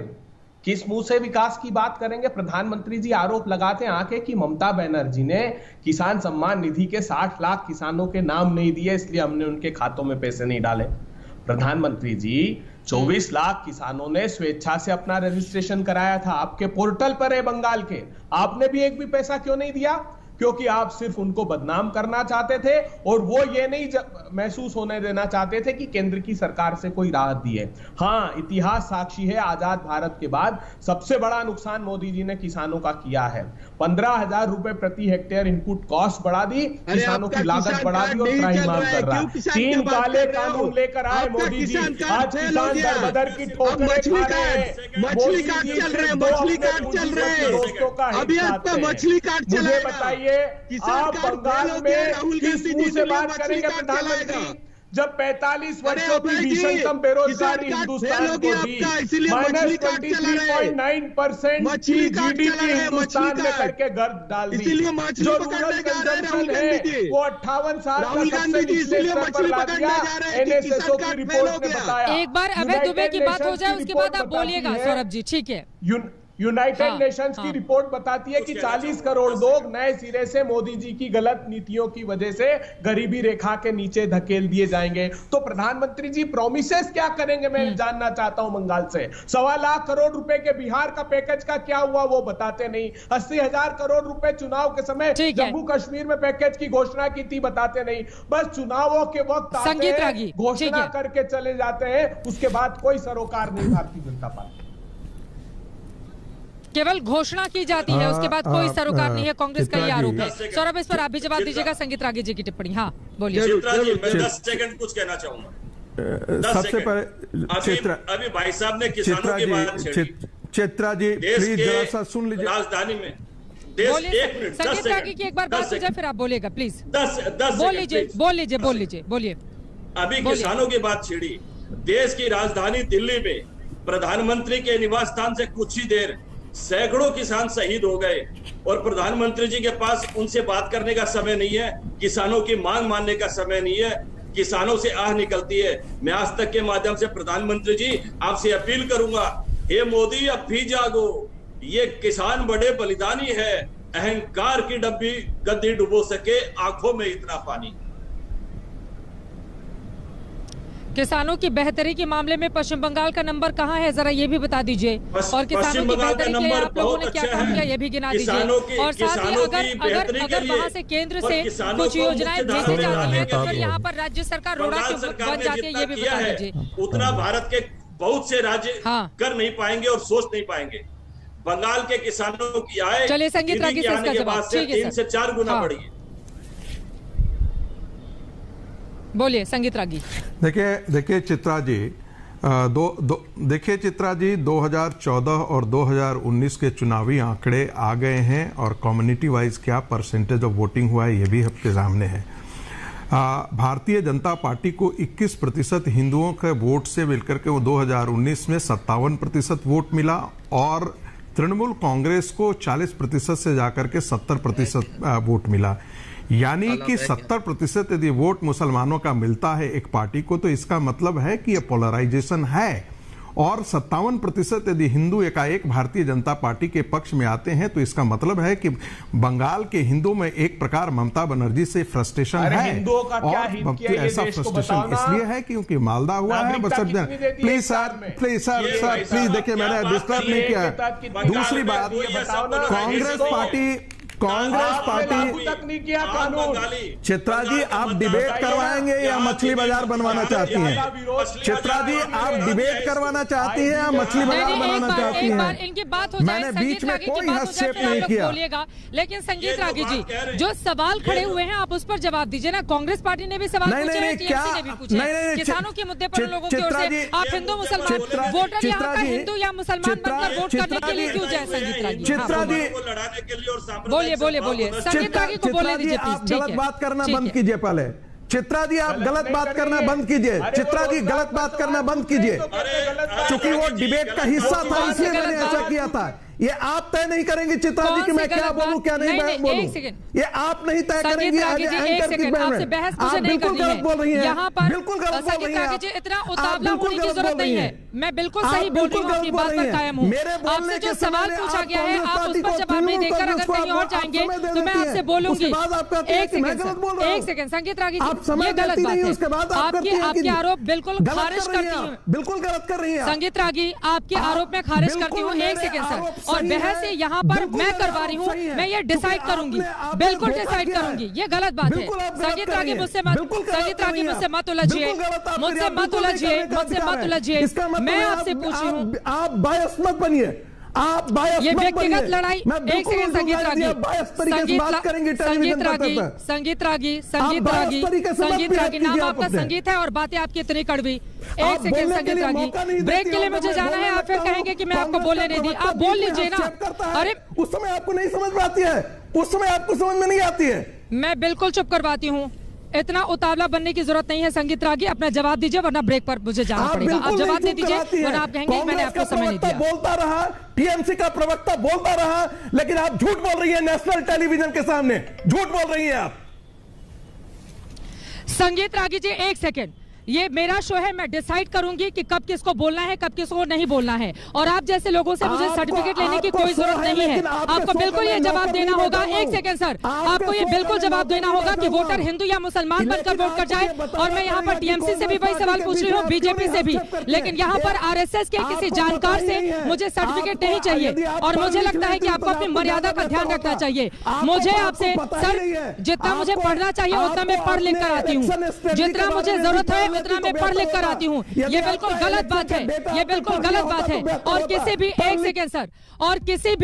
Speaker 5: किस मुंह से विकास की बात करेंगे? प्रधानमंत्री जी आरोप लगाते हैं आके कि ममता बनर्जी ने किसान सम्मान निधि के 60 लाख किसानों के नाम नहीं दिए, इसलिए हमने उनके खातों में पैसे नहीं डाले। प्रधानमंत्री जी 24 लाख किसानों ने स्वेच्छा से अपना रजिस्ट्रेशन कराया था, आपके पोर्टल पर है बंगाल के। आपने भी एक भी पैसा क्यों नहीं दिया? क्योंकि आप सिर्फ उनको बदनाम करना चाहते थे और वो ये नहीं महसूस होने देना चाहते थे कि केंद्र की सरकार से कोई राहत दी है। हाँ, इतिहास साक्षी है, आजाद भारत के बाद सबसे बड़ा नुकसान मोदी जी ने किसानों का किया है। 15,000 रुपए प्रति हेक्टेयर इनपुट कॉस्ट बढ़ा दी, किसानों की लागत बढ़ा दी और त्राहिमाम कर रहा है। 3 काले कानून लेकर आए मोदी जी, आज किसान दर बदर की ठोकरें खा रहे हैं।
Speaker 4: मछली काट चल रहे हैं, मछली काट चल रहे हैं, अभी आपका मछली काट चल रहा है।
Speaker 5: बताइए आप बंगाल में किस मुंह से बात करेंगे प्रधानमंत्री, जब 45 वर्षों की भीषणतम बेरोजगारी हिंदुस्तान को दी, -23.9% की जीडीपी हिंदुस्तान में करके गर्द डाल दी। जो रूरल कंजम्पशन है वो 58 साल का सबसे निचले स्तर पर ला दिया, एनएसएसओ की रिपोर्ट ने बताया।
Speaker 1: एक बार अभय दुबे की बात हो जाए उसके बाद आप बोलिएगा सौरभ जी, ठीक है।
Speaker 5: यूनाइटेड नेशंस की रिपोर्ट बताती है कि 40 करोड़ लोग नए सिरे से मोदी जी की गलत नीतियों की वजह से गरीबी रेखा के नीचे धकेल दिए जाएंगे। तो प्रधानमंत्री जी प्रॉमिसेस क्या करेंगे, मैं जानना चाहता हूं बंगाल से। 1.25 लाख करोड़ रुपए के बिहार का पैकेज का क्या हुआ वो बताते नहीं। 80,000 करोड़ रुपए चुनाव के समय जम्मू कश्मीर में पैकेज की घोषणा की थी, बताते नहीं। बस चुनावों के वक्त आते हैं, घोषणा करके चले जाते हैं, उसके बाद कोई सरोकार नहीं भारतीय जनता पार्टी।
Speaker 1: केवल घोषणा की जाती है, उसके बाद कोई सरोकार नहीं है, कांग्रेस का ये आरोप है। सौरभ इस पर आप भी जवाब दीजिएगा। संगीत रागी जी की टिप्पणी, हाँ बोलिए।
Speaker 3: 10 सेकंड कुछ कहना चाहूंगा।
Speaker 6: सबसे पहले
Speaker 3: अभी भाई साहब ने किसानों की बात छेड़ी।
Speaker 6: चित्रा जी प्लीज जरा सा सुन लीजिए।
Speaker 3: राजधानी में
Speaker 1: संगीत रागी की एक बार बात हो जाए फिर आप बोलिएगा प्लीज। बोल लीजिए।
Speaker 3: अभी किसानों की बात छिड़ी, देश की राजधानी दिल्ली में प्रधानमंत्री के निवास स्थान से कुछ ही देर सैकड़ों किसान शहीद हो गए और प्रधानमंत्री जी के पास उनसे बात करने का समय नहीं है, किसानों की मांग मानने का समय नहीं है, किसानों से आह निकलती है। मैं आज तक के माध्यम से प्रधानमंत्री जी आपसे अपील करूंगा, हे मोदी अब भी जागो, ये किसान बड़े बलिदानी है, अहंकार की गद्दी डुबो सके आंखों में इतना पानी।
Speaker 1: किसानों की बेहतरी के मामले में पश्चिम बंगाल का नंबर कहां है, जरा ये भी बता दीजिए। और किसानों की बेहतरी के लिए आप लोगों ने क्या काम किया, ये भी गिना दीजिए। और साथ ही अगर वहां से केंद्र से कुछ योजनाएं भेजी जाती हैं तो फिर यहाँ पर राज्य सरकार रोड़ा क्यों बन जाती है, ये भी बता दीजिए।
Speaker 3: उतना भारत के बहुत से राज्य कर नहीं पाएंगे और सोच नहीं पाएंगे। बंगाल के किसानों की आय
Speaker 1: चलिए संगीत रागी से इसका जवाब
Speaker 3: 3 से 4 गुना बढ़ी है।
Speaker 1: बोलिए संगीत रागी।
Speaker 6: देखिए चित्रा जी, देखिए चित्रा जी, 2014 और 2019 के चुनावी आंकड़े आ गए हैं और कम्युनिटी वाइज क्या परसेंटेज ऑफ वोटिंग हुआ है ये भी आपके सामने है। भारतीय जनता पार्टी को 21% हिंदुओं के वोट से मिलकर के वो 2019 में 57% वोट मिला और तृणमूल कांग्रेस को 40% से जाकर के 70% वोट मिला। यानी कि 70% यदि वोट मुसलमानों का मिलता है एक पार्टी को तो इसका मतलब है कि यह पोलराइजेशन है। और 57% यदि हिंदू एकाएक भारतीय जनता पार्टी के पक्ष में आते हैं तो इसका मतलब है कि बंगाल के हिंदू में एक प्रकार ममता बनर्जी से फ्रस्ट्रेशन है। और ऐसा फ्रस्ट्रेशन इसलिए है क्योंकि मालदा हुआ है। प्लीज प्लीज देखिए, मैंने डिस्टर्ब नहीं किया। दूसरी बात, कांग्रेस पार्टी चित्रा जी आप डिबेट करवाएंगे या मछली बाजार बनवाना चाहती हैं? चित्रा जी आप डिबेट करवाना चाहती हैं या मछली बाजार बनवाना चाहती हैं?
Speaker 1: इनकी बात हो जाए,
Speaker 6: मैंने बीच में कोई हस्तक्षेप नहीं किया।
Speaker 1: लेकिन संगीत रागी जी जो सवाल खड़े हुए हैं आप उस पर जवाब दीजिए ना। कांग्रेस पार्टी ने भी सवाल पूछे हैं, टीएमसी ने भी पूछे हैं। किसानों के मुद्दे पर लोगों की ओर से आप हिंदू मुसलमान वोटर यहाँ का हिंदू या मुसलमान बनकर वोट करने के लिए क्यों जाए? संगीत रागी
Speaker 6: चित्रा जी
Speaker 1: बोलिए संगीत रागी को बोलने दीजिए प्लीज।
Speaker 6: गलत बात करना बंद कीजिए पहले। चित्रा जी आप गलत बात करना बंद कीजिए। चित्रा जी गलत बात करना बंद कीजिए। चूंकि वो डिबेट का हिस्सा था इसलिए मैंने ऐसा किया था। ये आप तय नहीं करेंगे चित्रा जी कि मैं क्या बोलूं क्या नहीं बोलूं। ये आप नहीं तय करेंगी। आप बिल्कुल गलत बोल रही हैं, बिल्कुल गलत बोल रही हैं।
Speaker 1: इतना उतावला होने की जरूरत नहीं है। मैं बिल्कुल सही बोल रही हूं, अपनी बात पर कायम हूं। आपसे जो सवाल पूछा गया है आप उस पर जवाब नहीं देकर अगर कहीं और जाएंगे तो मैं आपसे बोलूंगी। एक सेकंड संगीत रागी जी, ये गलत बात है। आपके आरोप बिल्कुल खारिज करती हूँ।
Speaker 6: बिल्कुल गलत कर रही है
Speaker 1: संगीत रागी, आपके आरोप में खारिज करती हूँ। एक सेकंड सर, और बहस यहाँ पर मैं करवा रही हूँ, मैं ये डिसाइड करूंगी, बिल्कुल डिसाइड करूंगी। ये गलत बात है। संगीत रागी मुझसे मत उलझिए, मुझसे मत उलझिए। मैं आपसे पूछी हूँ,
Speaker 6: आप बायस मत बनिए, आप बायस
Speaker 1: ये
Speaker 6: मत
Speaker 1: व्यक्तिगत लड़ाई।
Speaker 6: एक सेकंड संगीत रागी
Speaker 1: नाम आपका संगीत है और बातें आपकी इतनी कड़वी। एक सेकंड संगीत रागी, ब्रेक के लिए मुझे जाना है। आप फिर कहेंगे कि मैं आपको बोलने नहीं दी। आप बोल लीजिए ना। अरे
Speaker 6: उस समय आपको नहीं समझ में आती है, उस समय आपको समझ में नहीं आती है।
Speaker 1: मैं बिल्कुल चुप करवाती हूँ। इतना उतावला बनने की जरूरत नहीं है। संगीत रागी अपना जवाब दीजिए वरना ब्रेक पर मुझे जाना पड़ेगा। आप जवाब दे दीजिए वरना आप कहेंगे मैंने आपको समय नहीं दिया।
Speaker 6: बोलता रहा, टीएमसी का प्रवक्ता बोलता रहा, लेकिन आप झूठ बोल रही है नेशनल टेलीविजन के सामने, झूठ बोल रही है आप।
Speaker 1: संगीत रागी जी एक सेकेंड, ये मेरा शो है, मैं डिसाइड करूंगी कि कब किसको बोलना है कब किसको नहीं बोलना है। और आप जैसे लोगों से मुझे सर्टिफिकेट लेने की कोई जरूरत नहीं है। आपको बिल्कुल ये जवाब देना होगा। एक सेकंड सर, आपको ये बिल्कुल जवाब देना होगा कि वोटर हिंदू या मुसलमान बनकर वोट कर जाए। और मैं यहाँ पर टीएमसी से भी वही सवाल पूछ रही हूँ, बीजेपी से भी। लेकिन यहाँ पर आरएसएस के किसी जानकार से मुझे सर्टिफिकेट नहीं चाहिए। और मुझे लगता है कि आपको अपनी मर्यादा का ध्यान रखना चाहिए। मुझे आपसे सर जितना मुझे पढ़ना चाहिए उतना मैं पढ़ लिख कर आती हूँ, जितना मुझे जरूरत है उतना मैं पढ़ लिख कर आती हूँ। ये बिल्कुल गलत बात है, ये बिल्कुल गलत बात है। और किसी भी एक सेकेंड सर, और किसी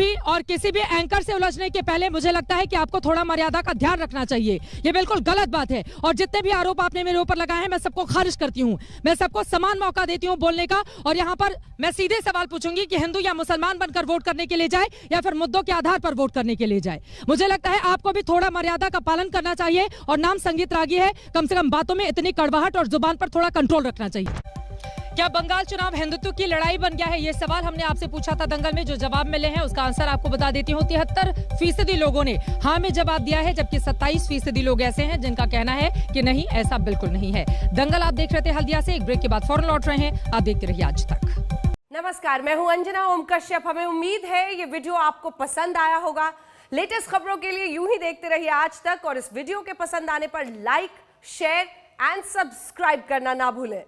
Speaker 1: भी एंकर से उलझने के पहले मुझे लगता है कि आपको थोड़ा मर्यादा का ध्यान रखना चाहिए। ये बिल्कुल गलत बात है। और जितने भी आरोप आपने मेरे ऊपर लगाए हैं मैं सबको खारिज करती हूँ। मैं सबको समान मौका देती हूँ बोलने का। और यहाँ पर मैं सीधे सवाल पूछूंगी कि हिंदू या मुसलमान बनकर वोट करने के लिए जाए या फिर मुद्दों के आधार पर वोट करने के लिए जाए। मुझे लगता है आपको भी थोड़ा मर्यादा का पालन करना चाहिए। और नाम संगीत रागी है, कम से कम बातों में इतनी कड़वाहट और जुबान पर थोड़ा कंट्रोल रखना चाहिए। क्या बंगाल चुनाव हिंदुत्व की लड़ाई बन गया है? ये सवाल हमने आपसे पूछा था दंगल में। जो जवाब मिले हैं उसका आंसर आपको बता देती हूँ। 73% लोगों ने हाँ में जवाब दिया है, जबकि 27% लोग ऐसे हैं जिनका कहना है कि नहीं, ऐसा बिल्कुल नहीं है। दंगल आप देख रहे थे हल्दिया से। एक ब्रेक के बाद फौरन लौट रहे हैं। आप देखते रहिए आज तक।
Speaker 8: नमस्कार, मैं हूं अंजना ओम कश्यप। हमें उम्मीद है ये वीडियो आपको पसंद आया होगा। लेटेस्ट खबरों के लिए यूं ही देखते रहिए आज तक, और इस वीडियो के पसंद आने पर लाइक, शेयर एंड सब्सक्राइब करना ना भूलें।